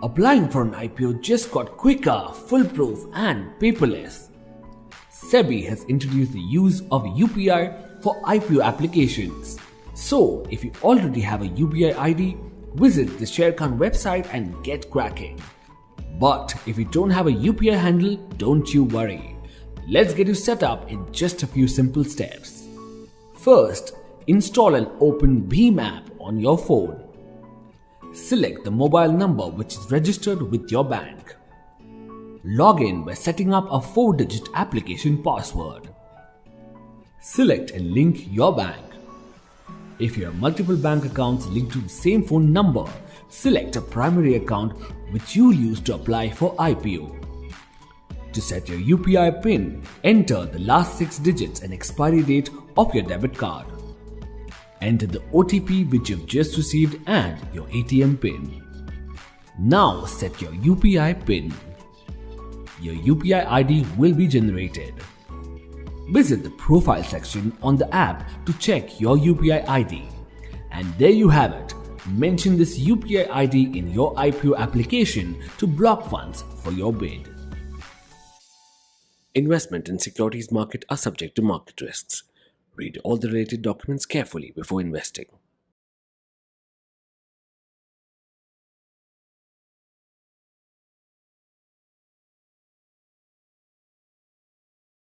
Applying for an IPO just got quicker, foolproof, and paperless. SEBI has introduced the use of UPI for IPO applications. So, if you already have a UPI ID, visit the Sharekhan website and get cracking. But if you don't have a UPI handle, don't you worry. Let's get you set up in just a few simple steps. First, install and open Bheem app on your phone. Select the mobile number which is registered with your bank. Log in by setting up a 4-digit application password. Select and link your bank. If you have multiple bank accounts linked to the same phone number, select a primary account which you will use to apply for IPO. To set your UPI PIN, enter the last 6 digits and expiry date of your debit card. Enter the OTP which you've just received and your ATM PIN. Now set your UPI PIN. Your UPI ID will be generated. Visit the profile section on the app to check your UPI ID. And there you have it. Mention this UPI ID in your IPO application to block funds for your bid. Investment in securities market are subject to market risks. Read all the related documents carefully before investing.